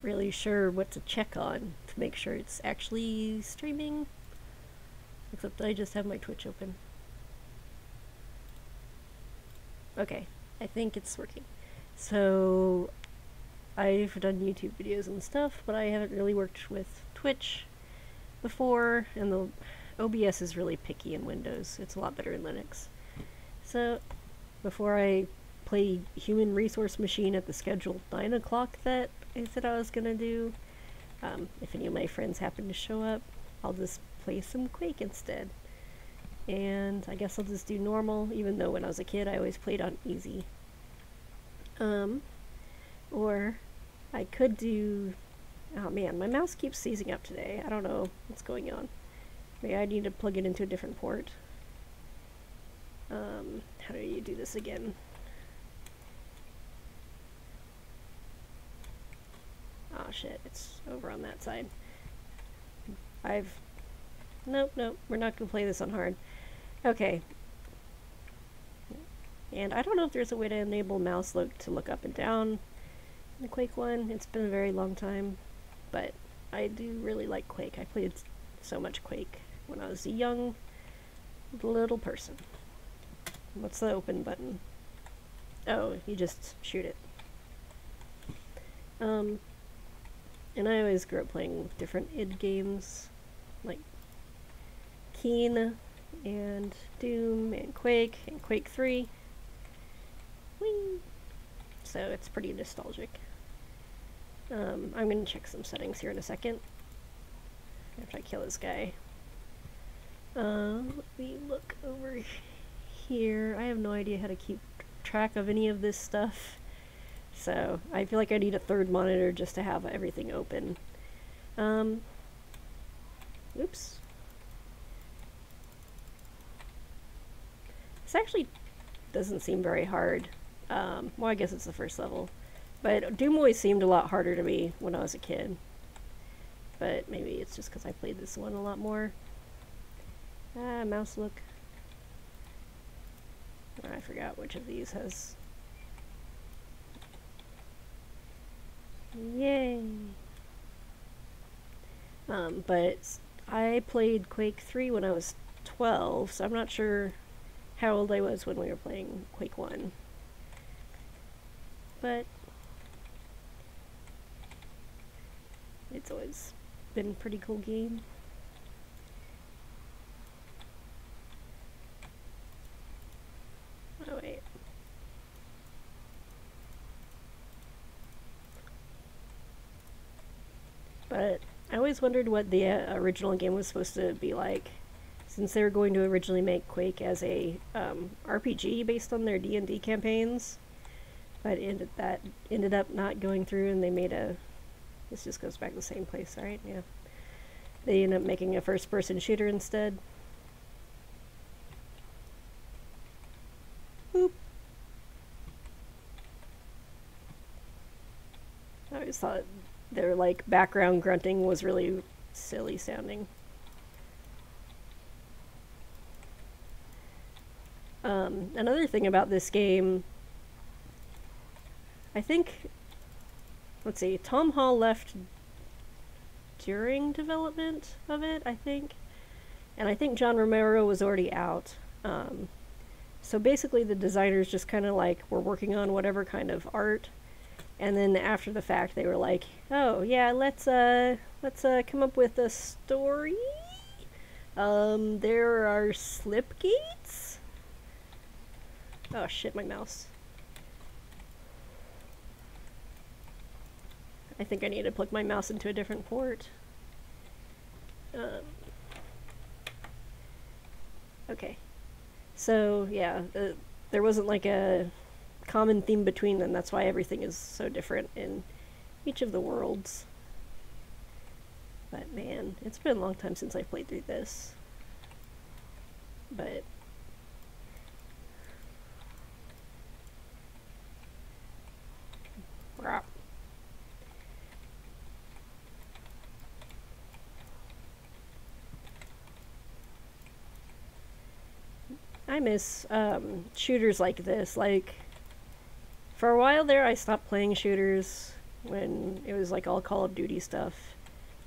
really sure what to check on to make sure it's actually streaming. Except I just have my Twitch open. Okay, I think it's working. So, I've done YouTube videos and stuff, but I haven't really worked with Twitch before, and the OBS is really picky in Windows. It's a lot better in Linux. So, before I play Human Resource Machine at the scheduled 9 o'clock that I said I was gonna do, if any of my friends happen to show up, I'll just play some Quake instead. And I guess I'll just do normal, even though when I was a kid I always played on easy. Or I could do... Oh man, my mouse keeps seizing up today. I don't know what's going on. Maybe I need to plug it into a different port. How do you do this again? Oh shit, it's over on that side. Nope, we're not gonna play this on hard. Okay. And I don't know if there's a way to enable mouse look to look up and down in the Quake one. It's been a very long time, but I do really like Quake. I played so much Quake when I was a young little person. What's the open button? Oh, you just shoot it. And I always grew up playing different id games, like Keen, and Doom, and Quake 3. Whee! So it's pretty nostalgic. I'm gonna check some settings here in a second, after I kill this guy. Let me look over here. I have no idea how to keep track of any of this stuff. So, I feel like I need a third monitor just to have everything open. Oops. This actually doesn't seem very hard. Well, I guess it's the first level. But Doom always seemed a lot harder to me when I was a kid. But maybe it's just because I played this one a lot more. Mouse look. I forgot which of these has... Yay! But I played Quake 3 when I was 12, so I'm not sure how old I was when we were playing Quake 1. But it's always been a pretty cool game. Oh wait. But I always wondered what the original game was supposed to be like, since they were going to originally make Quake as a RPG based on their D&D campaigns, but that ended up not going through, and they made a... This just goes back to the same place, right? Yeah. They ended up making a first-person shooter instead. Boop. I always thought their like background grunting was really silly sounding. Another thing about this game, I think, let's see, Tom Hall left during development of it, I think, and I think John Romero was already out. So basically the designers just kind of like were working on whatever kind of art. And then after the fact, they were like, "Oh yeah, let's come up with a story. There are slip gates." Oh shit, my mouse. I think I need to plug my mouse into a different port. Okay. So yeah, there wasn't like a common theme between them. That's why everything is so different in each of the worlds. But man, it's been a long time since I played through this. But I miss shooters like this. Like, for a while there I stopped playing shooters when it was like all Call of Duty stuff.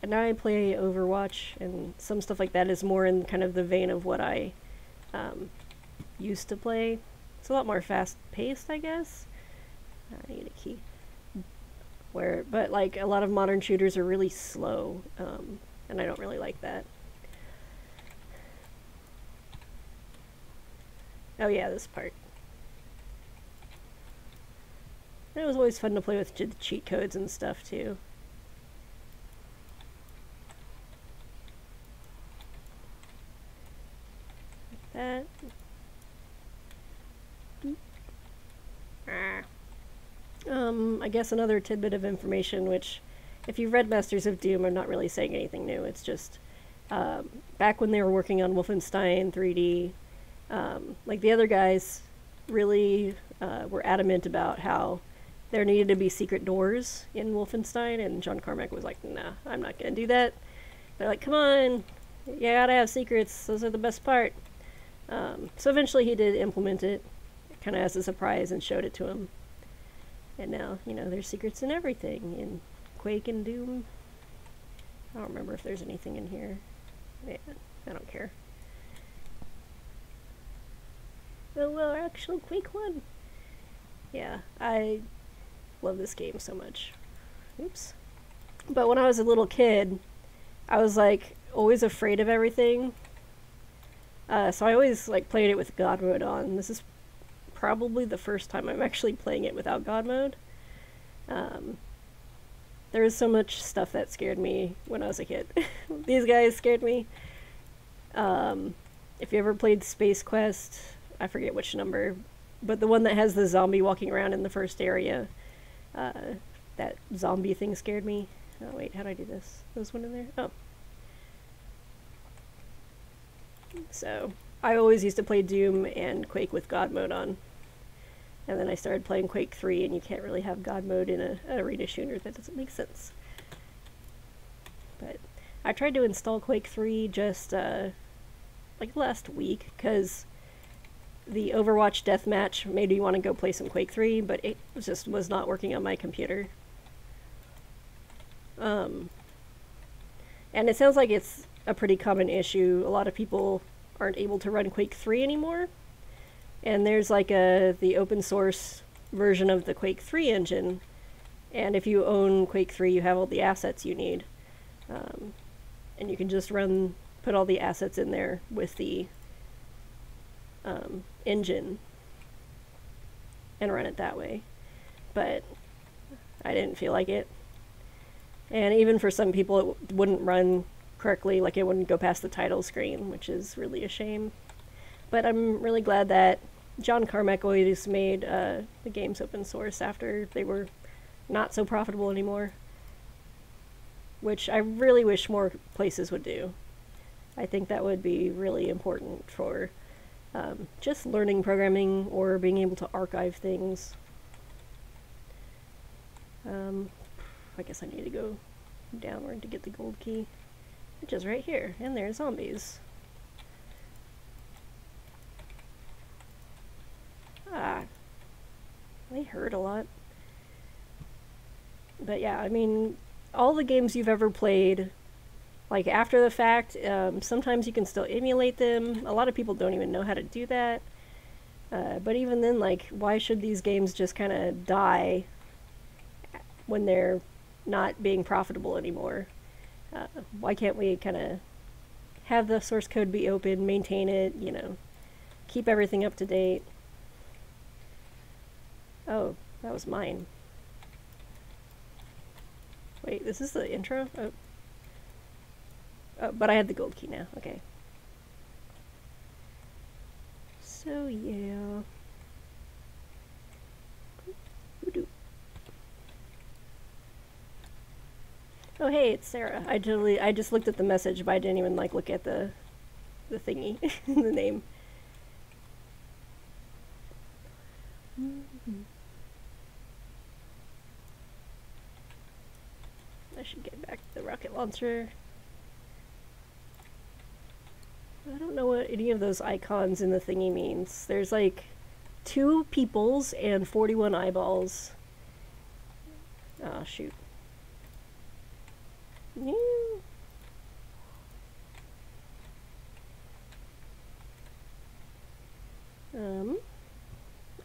And now I play Overwatch, and some stuff like that is more in kind of the vein of what I used to play. It's a lot more fast-paced, I guess. I need a key. But like a lot of modern shooters are really slow, and I don't really like that. Oh yeah, this part. It was always fun to play with cheat codes and stuff too. Like that. I guess another tidbit of information, which, if you've read Masters of Doom, I'm not really saying anything new. It's just, back when they were working on Wolfenstein 3D, like the other guys really were adamant about how there needed to be secret doors in Wolfenstein, and John Carmack was like, nah, I'm not gonna do that. They're like, come on, you gotta have secrets, those are the best part. So eventually he did implement it, kind of as a surprise, and showed it to him. And now, you know, there's secrets in everything, in Quake and Doom. I don't remember if there's anything in here. Yeah, I don't care. Oh, well, actual Quake 1. Yeah, I love this game so much. Oops. But when I was a little kid, I was, like, always afraid of everything. So I always, like, played it with God mode on. This is probably the first time I'm actually playing it without God mode. There was so much stuff that scared me when I was a kid. These guys scared me. If you ever played Space Quest, I forget which number, but the one that has the zombie walking around in the first area, that zombie thing scared me. Oh wait, how do I do this? There's one in there? Oh. So, I always used to play Doom and Quake with God mode on. And then I started playing Quake 3, and you can't really have God mode in an arena shooter. That doesn't make sense. But I tried to install Quake 3 just, like last week, because the Overwatch deathmatch made me want to go play some Quake 3, but it just was not working on my computer. And it sounds like it's a pretty common issue. A lot of people aren't able to run Quake 3 anymore. And there's like the open source version of the Quake 3 engine. And if you own Quake 3, you have all the assets you need. And you can just put all the assets in there with the engine and run it that way. But I didn't feel like it. And even for some people, it wouldn't run correctly, like it wouldn't go past the title screen, which is really a shame. But I'm really glad that John Carmack always made the games open source after they were not so profitable anymore, which I really wish more places would do. I think that would be really important for just learning programming or being able to archive things. I guess I need to go downward to get the gold key, which is right here, and there's zombies. Ah, they hurt a lot. But yeah, I mean, all the games you've ever played, like after the fact, sometimes you can still emulate them. A lot of people don't even know how to do that. But even then, like, why should these games just kind of die when they're not being profitable anymore? Why can't we kind of have the source code be open, maintain it, you know, keep everything up to date? Oh, that was mine. Wait, this is the intro? Oh. Oh, but I had the gold key now. Okay. So, yeah. Oh, hey, it's Sarah. I just looked at the message, but I didn't even, like, look at the thingy, the name. I should get back to the rocket launcher. I don't know what any of those icons in the thingy means. There's like 2 peoples and 41 eyeballs. Oh, shoot. Yeah.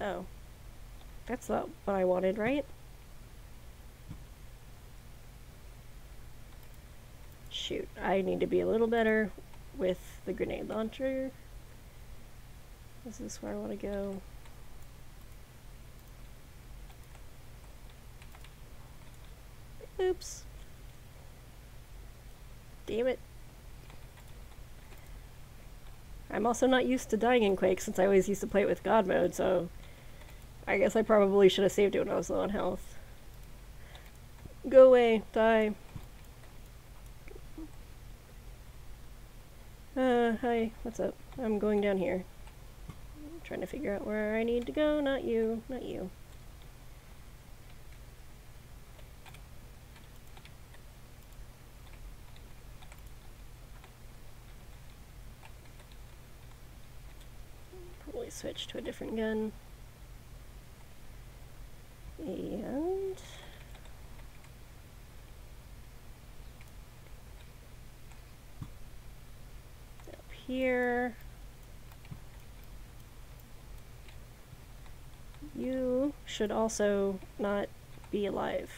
Oh. That's not what I wanted, right? Shoot, I need to be a little better with the grenade launcher. Is this where I want to go? Oops. Damn it. I'm also not used to dying in Quake since I always used to play it with God mode, so I guess I probably should have saved it when I was low on health. Go away, die. Hi, what's up? I'm going down here. I'm trying to figure out where I need to go, not you, not you. Probably switch to a different gun. And up here, you should also not be alive.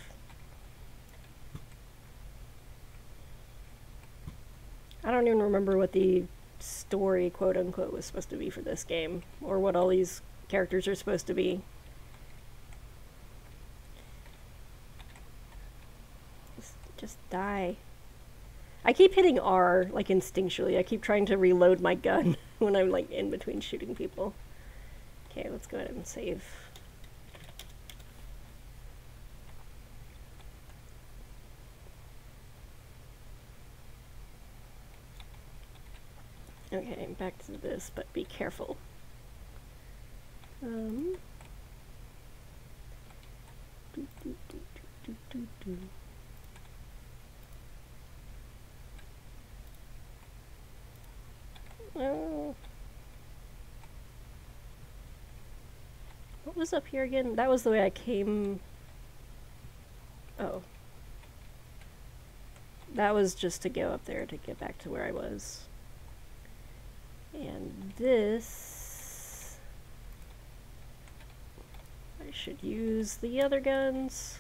I don't even remember what the story, quote unquote, was supposed to be for this game, or what all these characters are supposed to be. Just die. I keep hitting R, like, instinctually. I keep trying to reload my gun when I'm, like, in between shooting people. Okay, let's go ahead and save. Okay, back to this, but be careful. Oh. What was up here again? That was the way I came. Oh. That was just to go up there to get back to where I was. And this... I should use the other guns,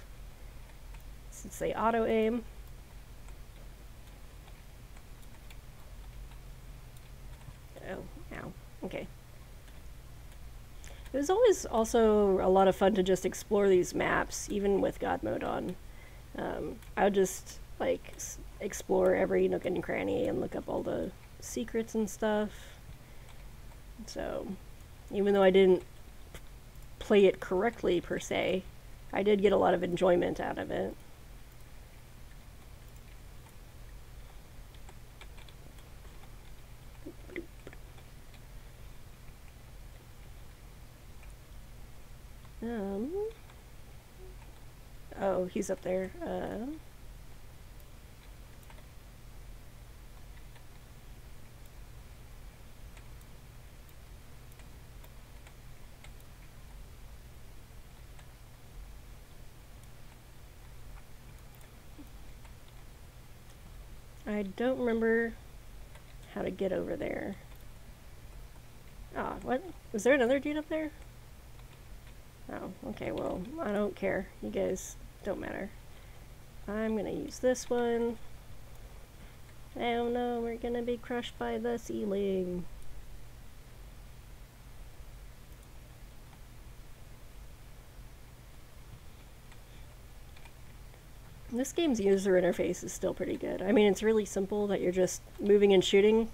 since they auto-aim. Oh, ow. Okay. It was always also a lot of fun to just explore these maps, even with God mode on. I would just, like, explore every nook and cranny and look up all the secrets and stuff. So, even though I didn't play it correctly, per se, I did get a lot of enjoyment out of it. Oh, he's up there. I don't remember how to get over there. Ah, what? Was there another dude up there? Oh, okay, well, I don't care. You guys don't matter. I'm gonna use this one. Oh no, we're gonna be crushed by the ceiling. This game's user interface is still pretty good. I mean, it's really simple that you're just moving and shooting.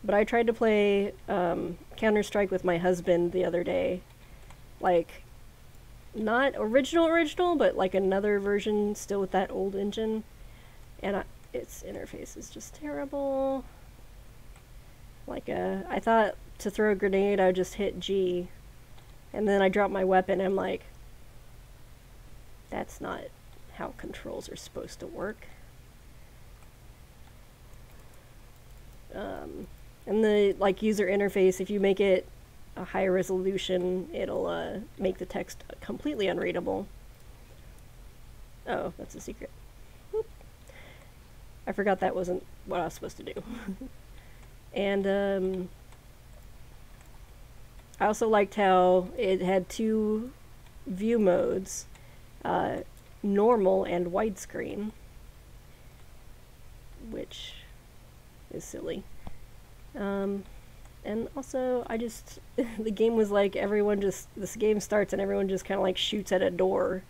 But I tried to play Counter-Strike with my husband the other day. Like, not original, but like another version still with that old engine. And its interface is just terrible. Like, I thought to throw a grenade I would just hit G. And then I dropped my weapon and I'm like, that's not how controls are supposed to work. And the, like, user interface, if you make it a higher resolution, it'll make the text completely unreadable. Oh, that's a secret. Whoop. I forgot that wasn't what I was supposed to do. And I also liked how it had two view modes, normal and widescreen, which is silly. And also, the game was like this game starts and everyone just kind of like shoots at a door.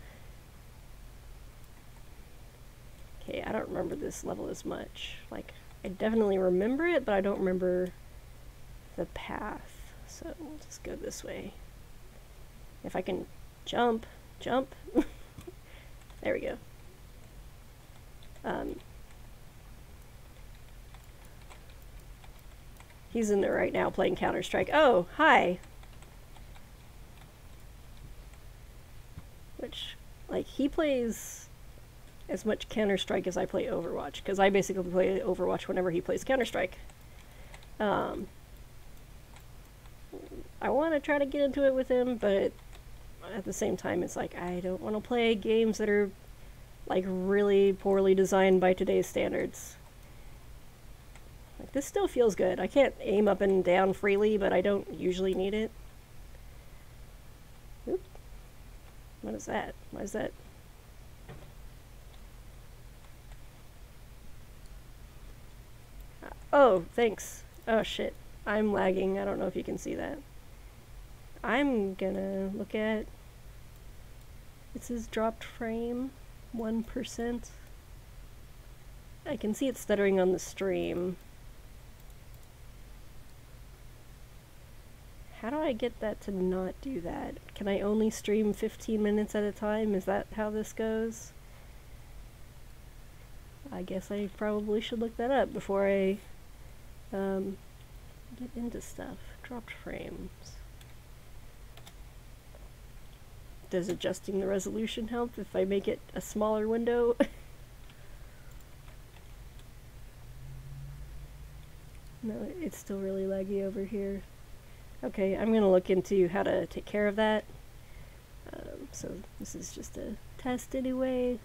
Okay, I don't remember this level as much. Like, I definitely remember it, but I don't remember the path. So we'll just go this way. If I can jump. There we go. He's in there right now playing Counter-Strike. Oh, hi! Which, like, he plays as much Counter-Strike as I play Overwatch, because I basically play Overwatch whenever he plays Counter-Strike. I want to try to get into it with him, but at the same time, it's like, I don't want to play games that are, like, really poorly designed by today's standards. Like, this still feels good. I can't aim up and down freely, but I don't usually need it. Oop. What is that? Why is that? Oh, thanks. Oh, shit. I'm lagging. I don't know if you can see that. I'm gonna look at... It says dropped frame, 1%. I can see it stuttering on the stream. How do I get that to not do that? Can I only stream 15 minutes at a time? Is that how this goes? I guess I probably should look that up before I get into stuff. Dropped frames. Does adjusting the resolution help if I make it a smaller window? No, it's still really laggy over here. Okay, I'm gonna look into how to take care of that. So this is just a test anyway.